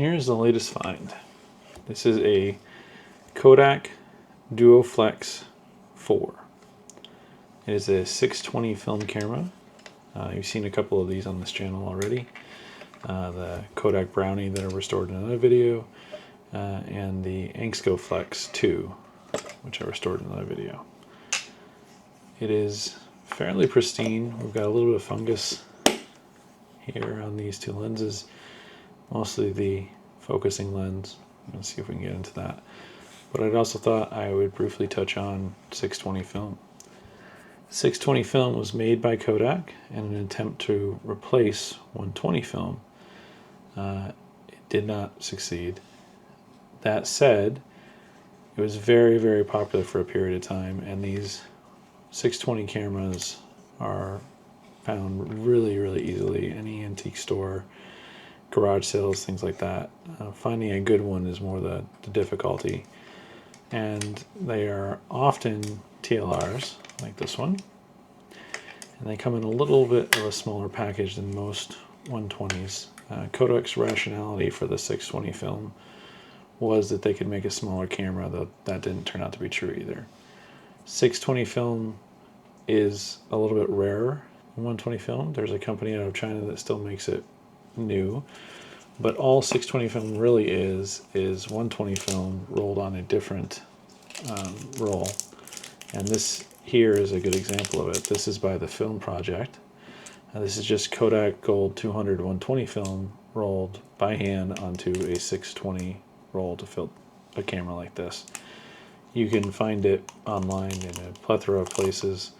here's the latest find. This is a Kodak Duaflex IV. It is a 620 film camera. You've seen a couple of these on this channel already. The Kodak Brownie that I restored in another video, and the Angsko Flex II, which I restored in another video. It is fairly pristine. We've got a little bit of fungus here on these two lenses, mostly the focusing lens. Let's see if we can get into that. But I'd also thought I would briefly touch on 620 film. 620 film was made by Kodak in an attempt to replace 120 film. It did not succeed. That said, it was very, very popular for a period of time, and these 620 cameras are found really, really easily. Any antique store, garage sales, things like that. Finding a good one is more the difficulty. And they are often TLRs, like this one. And they come in a little bit of a smaller package than most 120s. Kodak's rationality for the 620 film was that they could make a smaller camera, though that didn't turn out to be true either. 620 film is a little bit rarer than 120 film. There's a company out of China that still makes it new, but all 620 film really is 120 film rolled on a different roll. And this here is a good example of it. This is by the Film Project. This is just Kodak Gold 200 120 film rolled by hand onto a 620 roll to fill a camera like this. You can find it online in a plethora of places.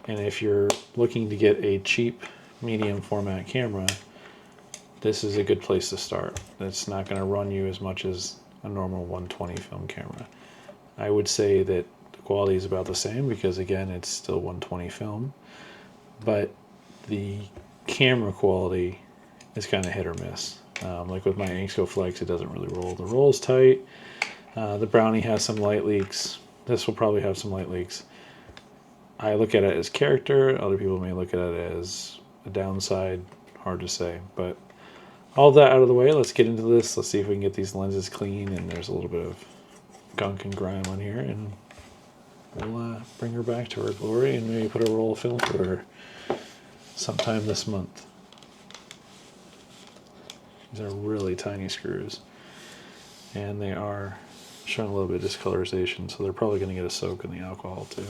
And if you're looking to get a cheap medium format camera, this is a good place to start. It's not going to run you as much as a normal 120 film camera. I would say that the quality is about the same because, again, it's still 120 film, but the camera quality is kind of hit or miss. Like with my Angsko Flex, it doesn't really roll. The roll's tight. The Brownie has some light leaks. This will probably have some light leaks. I look at it as character. Other people may look at it as a downside. Hard to say. But all of that out of the way, let's get into this. Let's see if we can get these lenses clean. And there's a little bit of gunk and grime on here. And we'll bring her back to her glory and maybe put a roll of film for her sometime this month. These are really tiny screws. And they are showing a little bit of discolorization, so they're probably going to get a soak in the alcohol too.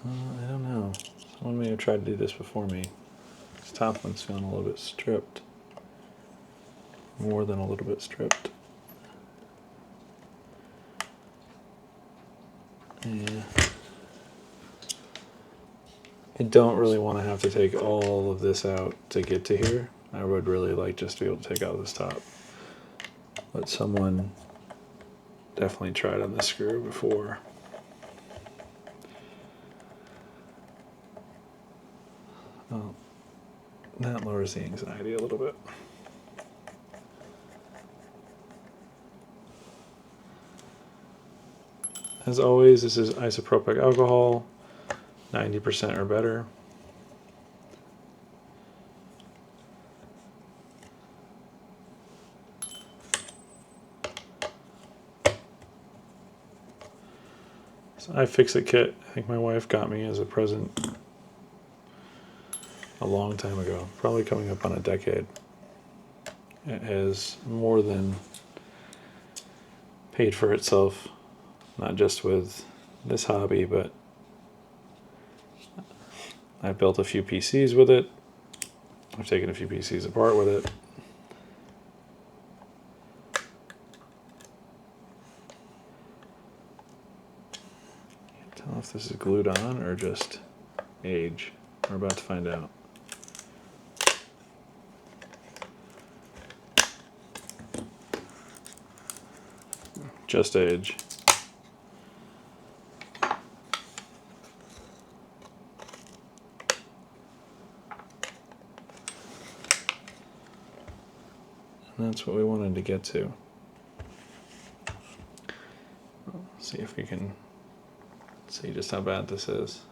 I don't know. Someone may have tried to do this before me. This top one's feeling a little bit stripped. More than a little bit stripped. Yeah. I don't really want to have to take all of this out to get to here. I would really like just to be able to take out this top. But someone definitely tried on this screw before. Well, that lowers the anxiety a little bit. As always, this is isopropyl alcohol, 90% or better. So iFixit kit, I think my wife got me as a present a long time ago, probably coming up on a decade. It has more than paid for itself, not just with this hobby, but I've built a few PCs with it. I've taken a few PCs apart with it. Can't tell if this is glued on or just age. We're about to find out. Just age. And that's what we wanted to get to. See if we can see just how bad this is.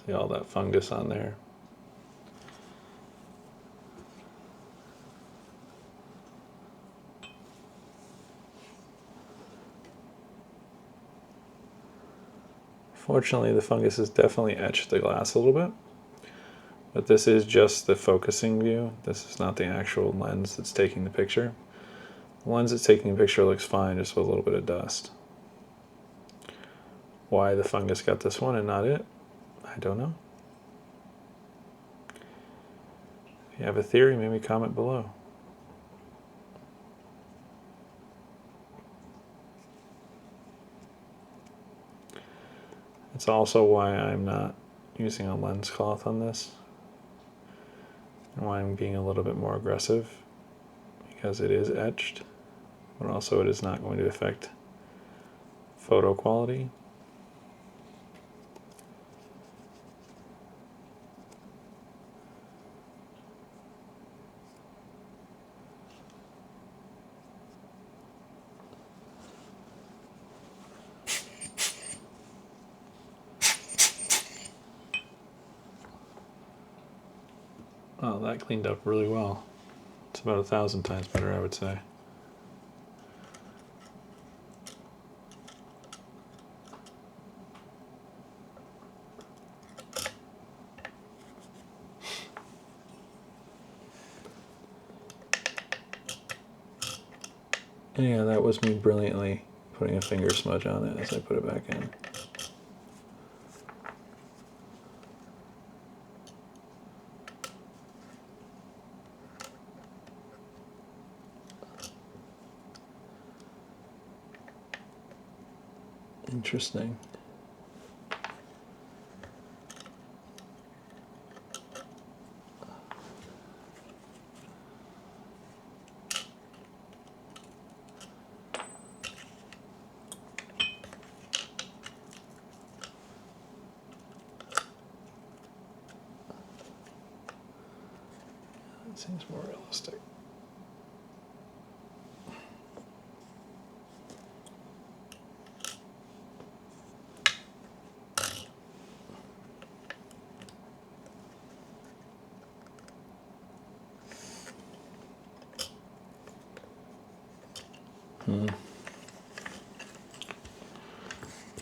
See all that fungus on there. Fortunately, the fungus has definitely etched the glass a little bit, but this is just the focusing view. This is not the actual lens that's taking the picture. The lens that's taking the picture looks fine, just with a little bit of dust. Why the fungus got this one and not it, I don't know. If you have a theory, maybe comment below. It's also why I'm not using a lens cloth on this, and why I'm being a little bit more aggressive, because it is etched, but also it is not going to affect photo quality. Oh, that cleaned up really well. It's about 1,000 times better, I would say. And yeah, that was me brilliantly putting a finger smudge on it as I put it back in. Interesting. That seems more realistic.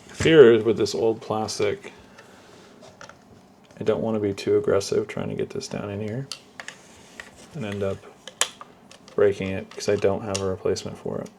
Fear is with this old plastic, I don't want to be too aggressive trying to get this down in here and end up breaking it because I don't have a replacement for it.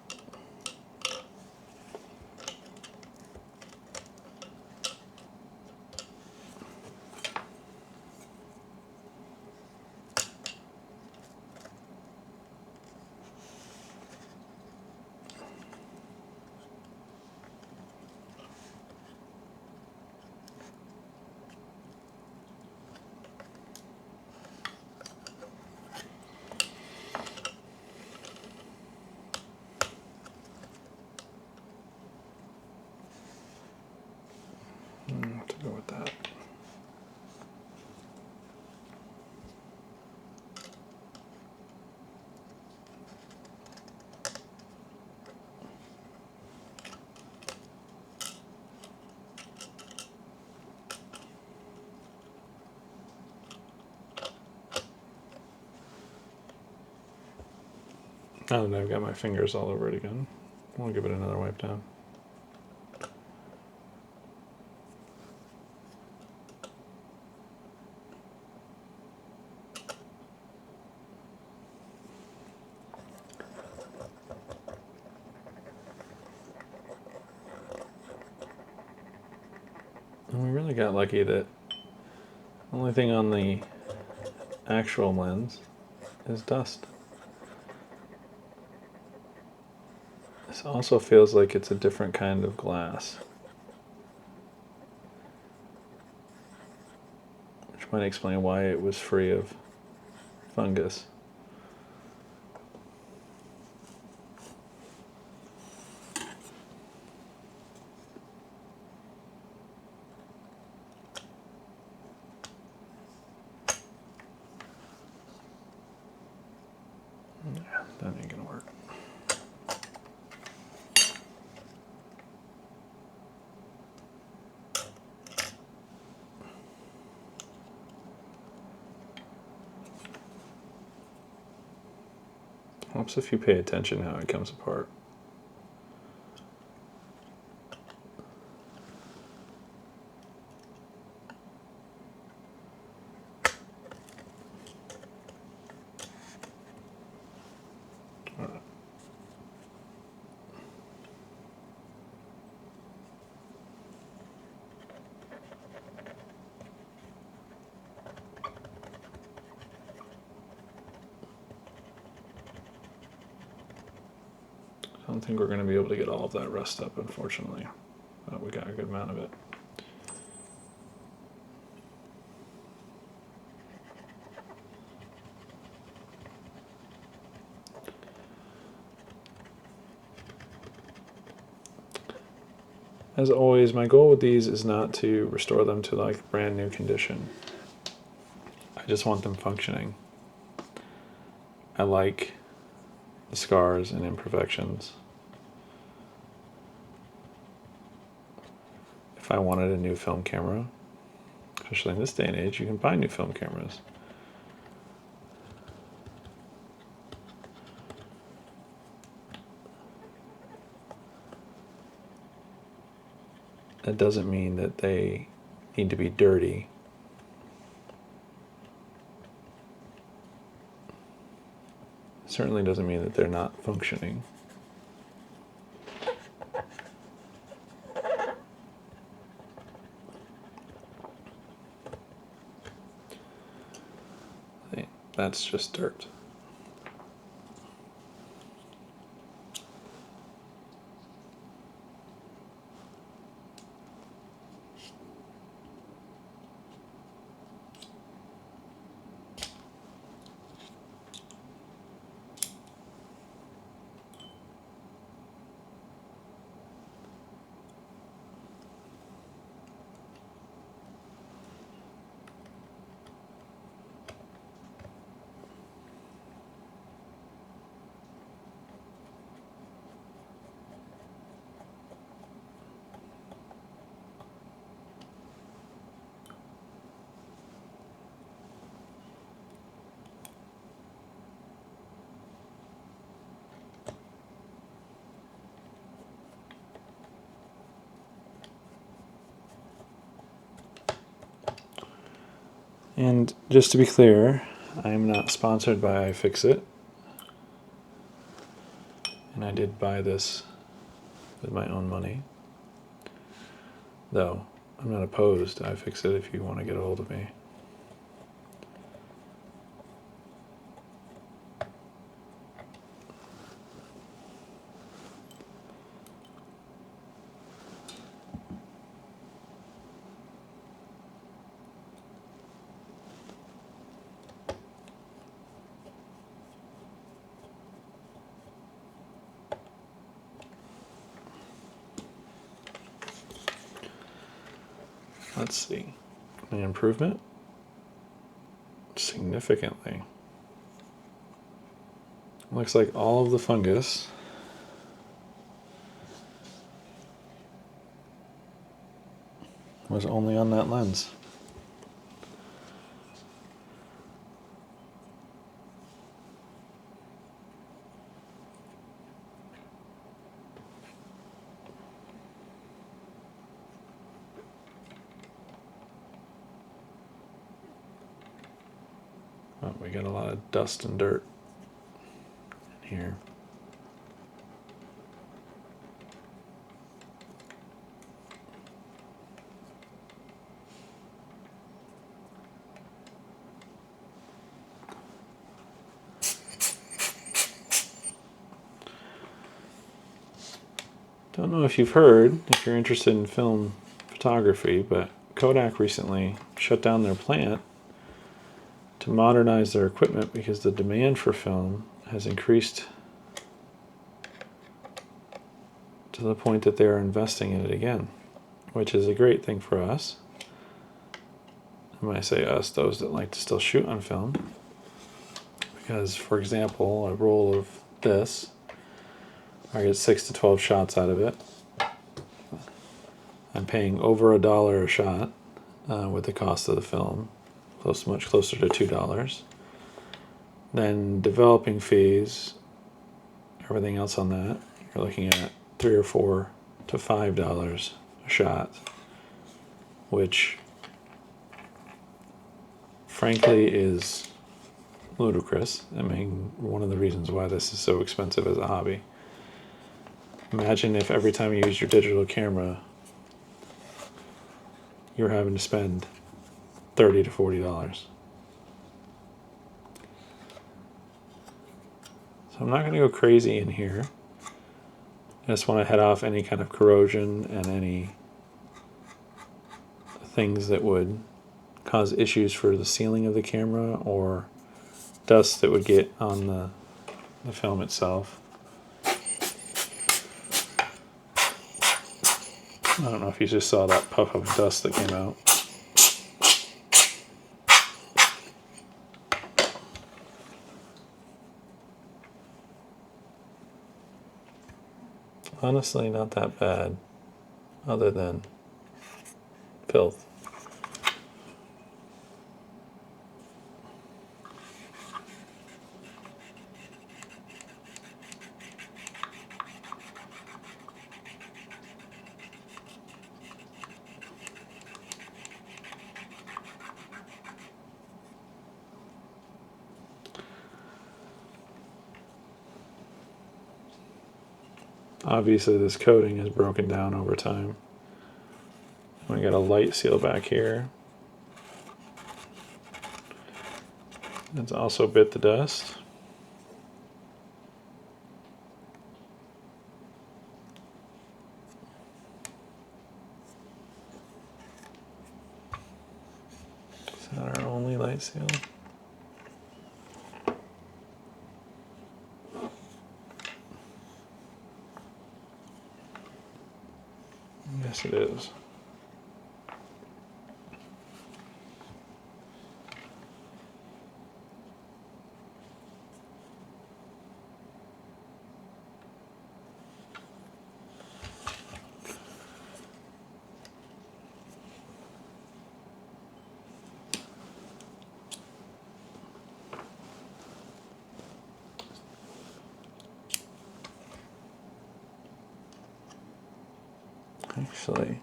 To go with that. Now that I've got my fingers all over it again, I'll give it another wipe down. And we really got lucky that the only thing on the actual lens is dust. This also feels like it's a different kind of glass, which might explain why it was free of fungus. Helps if you pay attention how it comes apart. I don't think we're going to be able to get all of that rust up, unfortunately, but we got a good amount of it. As always, my goal with these is not to restore them to like brand new condition. I just want them functioning. I like the scars and imperfections. If I wanted a new film camera, especially in this day and age, you can buy new film cameras. That doesn't mean that they need to be dirty. It certainly doesn't mean that they're not functioning. That's just dirt. And just to be clear, I'm not sponsored by iFixit. And I did buy this with my own money. Though, I'm not opposed to iFixit if you want to get a hold of me. Let's see. An improvement? Significantly. Looks like all of the fungus was only on that lens. Oh, we got a lot of dust and dirt in here. Don't know if you've heard, if you're interested in film photography, but Kodak recently shut down their plant to modernize their equipment because the demand for film has increased to the point that they're investing in it again, which is a great thing for us. And when I say us, those that like to still shoot on film. Because, for example, a roll of this, I get 6 to 12 shots out of it. I'm paying over $1 a shot with the cost of the film, much closer to $2. Then developing fees everything else on that, you're looking at $3 or $4 to $5 a shot, which frankly is ludicrous. I mean, one of the reasons why this is so expensive as a hobby. Imagine if every time you use your digital camera, you're having to spend $30 to $40. So I'm not going to go crazy in here. I just want to head off any kind of corrosion and any things that would cause issues for the sealing of the camera or dust that would get on the film itself. I don't know if you just saw that puff of dust that came out. Honestly, not that bad, other than filth. Obviously this coating is broken down over time. We got a light seal back here. It's also bit the dust. Is that our only light seal? Yes, it is. Actually,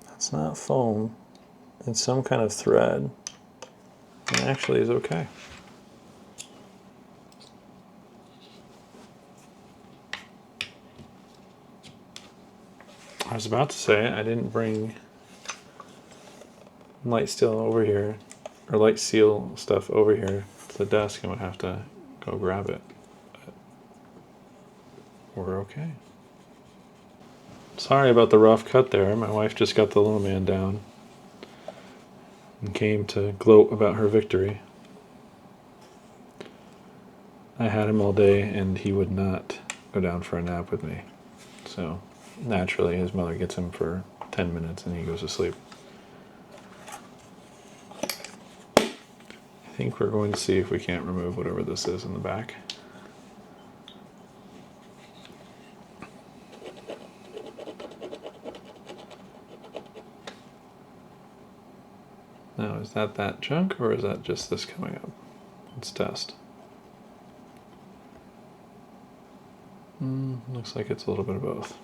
that's not foam. It's some kind of thread. It actually is okay. I was about to say I didn't bring light seal over here, or light seal stuff over here to the desk, and would have to go grab it. But we're okay. Sorry about the rough cut there. My wife just got the little man down and came to gloat about her victory. I had him all day and he would not go down for a nap with me. So naturally his mother gets him for 10 minutes and he goes to sleep. I think we're going to see if we can't remove whatever this is in the back. Now, is that junk, or is that just this coming up? Let's test. Looks like it's a little bit of both.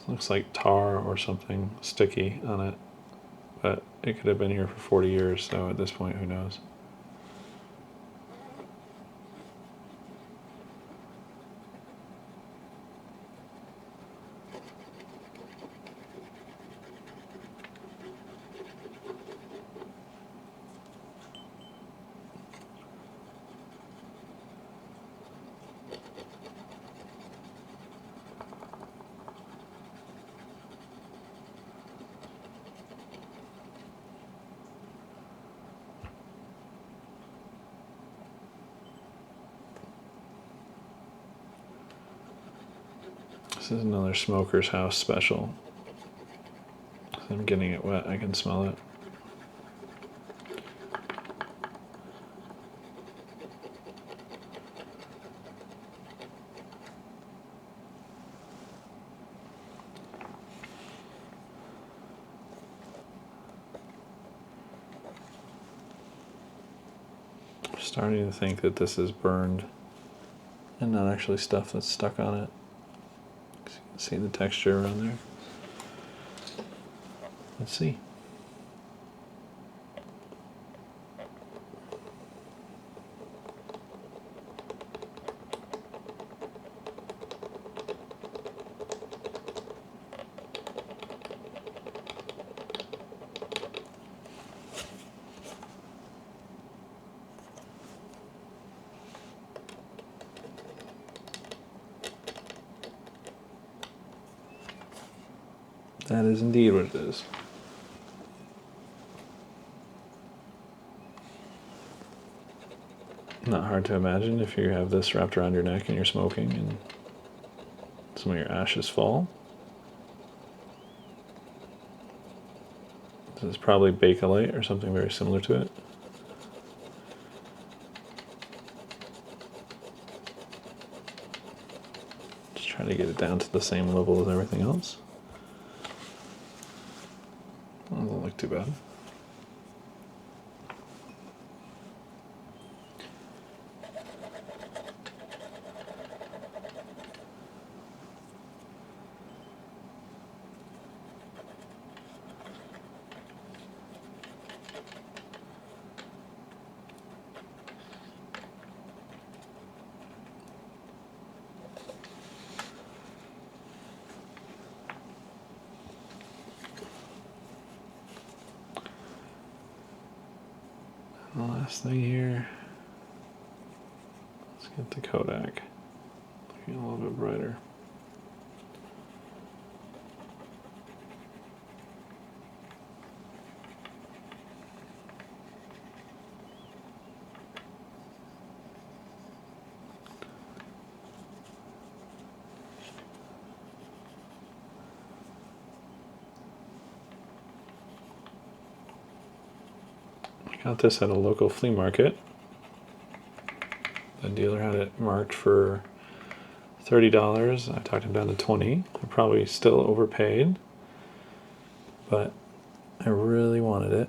Looks like tar or something sticky on it, but it could have been here for 40 years, so at this point, who knows? This is another smoker's house special. I'm getting it wet, I can smell it. starting to think that this is burned and not actually stuff that's stuck on it. You can see the texture around there. Let's see. That is indeed what it is. Not hard to imagine if you have this wrapped around your neck and you're smoking and some of your ashes fall. This is probably Bakelite or something very similar to it. Just trying to get it down to the same level as everything else. Doesn't look too bad. The last thing here, let's get the Kodak looking a little bit brighter. Got this at a local flea market. The dealer had it marked for $30. I talked him down to $20. I probably still overpaid, but I really wanted it.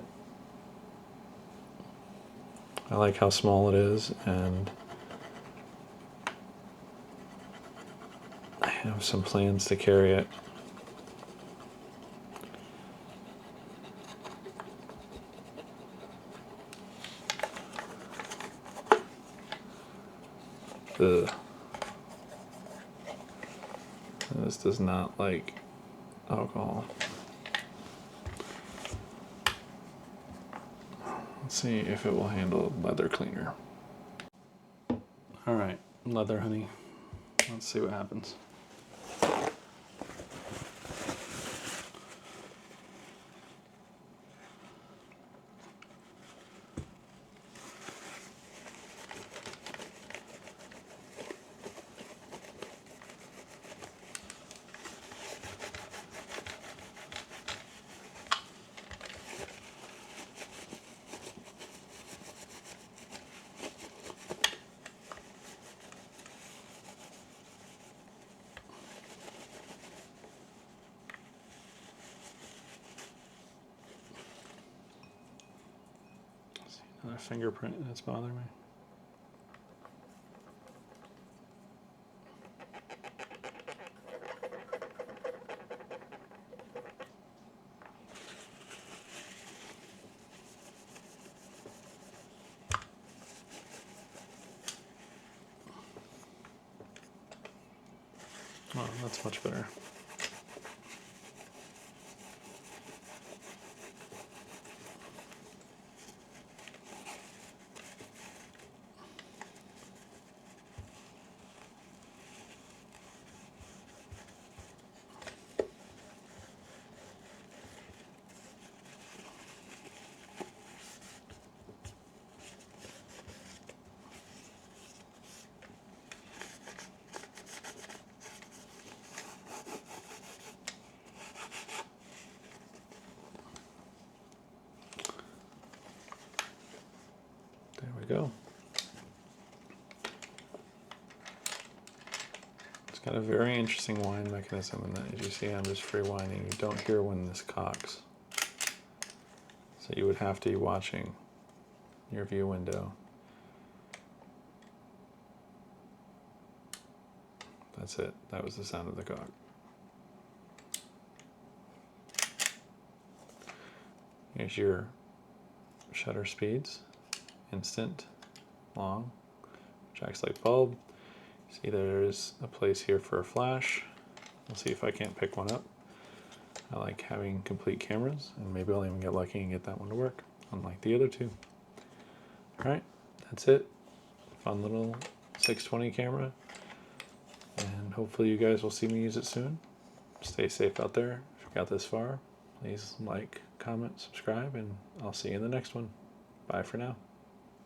I like how small it is, and I have some plans to carry it. Ugh. This does not like alcohol. Let's see if it will handle leather cleaner. All right, leather honey. Let's see what happens. Another fingerprint that's bothering me. Oh, that's much better. There we go. It's got a very interesting wind mechanism in that, as you see, I'm just free winding. You don't hear when this cocks. So you would have to be watching your view window. That's it. That was the sound of the cock. Here's your shutter speeds. Instant, long, jacks light bulb. See, there's a place here for a flash. We'll see if I can't pick one up. I like having complete cameras, and maybe I'll even get lucky and get that one to work, unlike the other two. Alright, that's it. Fun little 620 camera, and hopefully you guys will see me use it soon. Stay safe out there. If you got this far, please like, comment, subscribe, and I'll see you in the next one. Bye for now.